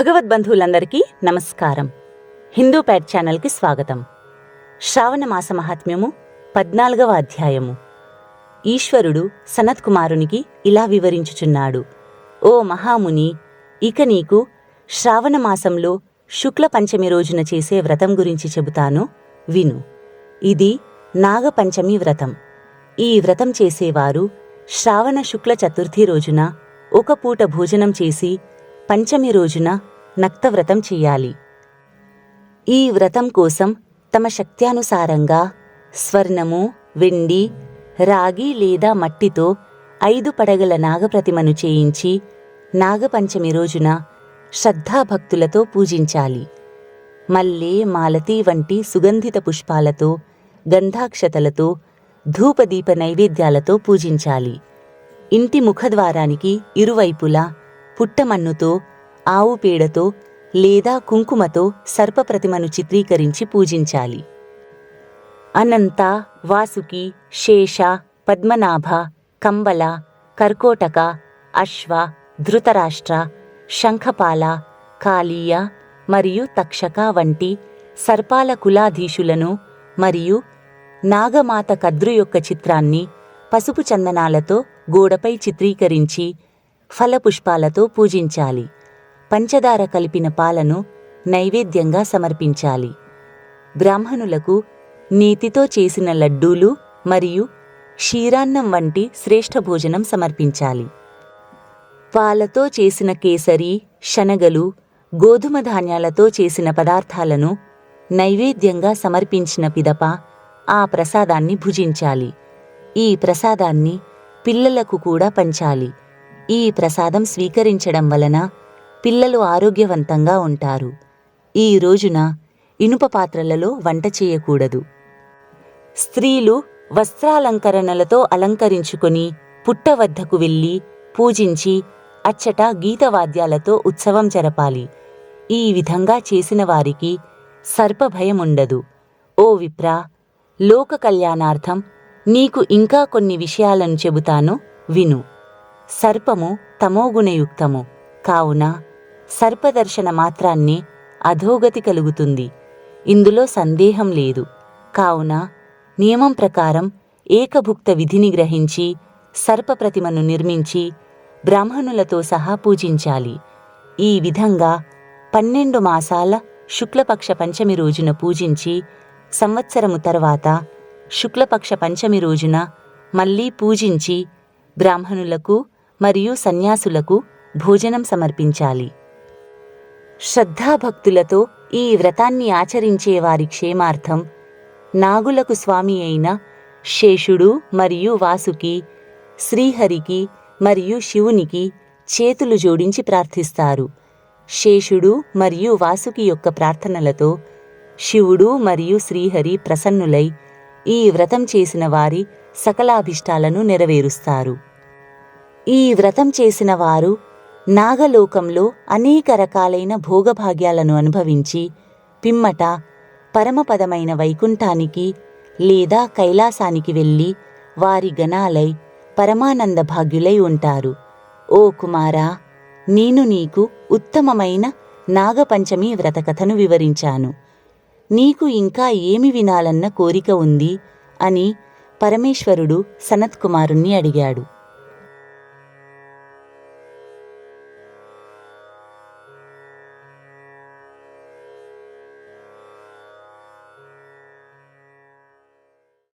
భగవద్బంధువులందరికీ నమస్కారం. హిందూ ప్యాడ్ ఛానల్కి స్వాగతం. శ్రావణ మాస మహాత్మ్యము 14వ అధ్యాయము. ఈశ్వరుడు సనత్ కుమారునికి ఇలా వివరించుచున్నాడు. ఓ మహాముని, ఇక నీకు శ్రావణ మాసంలో శుక్ల పంచమి రోజున చేసే వ్రతం గురించి చెబుతాను, విను. ఇది నాగపంచమి వ్రతం. ఈ వ్రతం చేసేవారు శ్రావణ శుక్ల చతుర్థి రోజున ఒక పూట భోజనం చేసి పంచమి రోజున నక్తవ్రతం చెయ్యాలి. ఈ వ్రతం కోసం తమ శక్త్యానుసారంగా స్వర్ణము, వెండి, రాగి లేదా మట్టితో 5 పడగల నాగప్రతిమను చేయించి నాగపంచమి రోజున శ్రద్ధాభక్తులతో పూజించాలి. మల్లె, మాలతి వంటి సుగంధిత పుష్పాలతో, గంధాక్షతలతో, ధూపదీప నైవేద్యాలతో పూజించాలి. ఇంటి ముఖద్వారానికి ఇరువైపులా పుట్టమన్నుతో, ఆవు పేడతో లేదా కుంకుమతో సర్పప్రతిమను చిత్రీకరించి పూజించాలి. అనంత, వాసుకి, శేష, పద్మనాభ, కంబల, కర్కోటక, అశ్వ, ధృతరాష్ట్ర, శంఖపాల, కాళీయ మరియు తక్షక వంటి సర్పాల కులాధీశులను మరియు నాగమాత కద్రు యొక్క చిత్రాన్ని పసుపు చందనాలతో గోడపై చిత్రీకరించి ఫలపుష్పాలతో పూజించాలి. పంచదార కలిపిన పాలను నైవేద్యంగా సమర్పించాలి. బ్రాహ్మణులకు నేతితో చేసిన లడ్డూలు మరియు క్షీరాన్నం వంటి శ్రేష్ఠ భోజనం సమర్పించాలి. పాలతో చేసిన కేసరి, శనగలు, గోధుమ ధాన్యాలతో చేసిన పదార్థాలను నైవేద్యంగా సమర్పించిన పిదప ఆ ప్రసాదాన్ని భుజించాలి. ఈ ప్రసాదాన్ని పిల్లలకు కూడా పంచాలి. ఈ ప్రసాదం స్వీకరించడం వలన పిల్లలు ఆరోగ్యవంతంగా ఉంటారు. ఈ రోజున ఇనుప పాత్రలలో వంట చేయకూడదు. స్త్రీలు వస్త్రాలంకరణలతో అలంకరించుకొని పుట్ట వద్దకు వెళ్ళి పూజించి అచ్చట గీతవాద్యాలతో ఉత్సవం జరపాలి. ఈ విధంగా చేసిన వారికి సర్పభయముండదు. ఓ విప్రా, లోక కళ్యాణార్థం నీకు ఇంకా కొన్ని విషయాలను చెబుతాను, విను. సర్పము తమోగుణయుక్తము కావున సర్పదర్శన మాత్రాన్ని అధోగతి కలుగుతుంది. ఇందులో సందేహం లేదు. కావున నియమం ప్రకారం ఏకభుక్త విధిని గ్రహించి సర్పప్రతిమను నిర్మించి బ్రాహ్మణులతో సహా పూజించాలి. ఈ విధంగా 12 మాసాల శుక్లపక్ష పంచమి రోజున పూజించి సంవత్సరము తర్వాత శుక్లపక్ష పంచమి రోజున మళ్లీ పూజించి బ్రాహ్మణులకు మరియు సన్యాసులకు భోజనం సమర్పించాలి. శ్రద్ధాభక్తులతో ఈ వ్రతాన్ని ఆచరించే వారి క్షేమార్థం నాగులకు స్వామి అయిన శేషుడు మరియు వాసుకి, శ్రీహరికి మరియు శివునికి చేతులు జోడించి ప్రార్థిస్తారు. శేషుడు మరియు వాసుకి యొక్క ప్రార్థనలతో శివుడు మరియు శ్రీహరి ప్రసన్నులై ఈ వ్రతం చేసిన వారి సకలాభిష్టాలను నెరవేరుస్తారు. ఈ వ్రతం చేసిన వారు నాగలోకంలో అనేక రకాలైన భోగభాగ్యాలను అనుభవించి పిమ్మట పరమపదమైన వైకుంఠానికి లేదా కైలాసానికి వెళ్ళి వారి గణాలై పరమానంద భాగ్యులై ఉంటారు. ఓ కుమారా, నేను నీకు ఉత్తమమైన నాగపంచమి వ్రతకథను వివరించాను. నీకు ఇంకా ఏమి వినాలన్న కోరిక ఉంది అని పరమేశ్వరుడు సనత్ కుమారుణ్ణి అడిగాడు.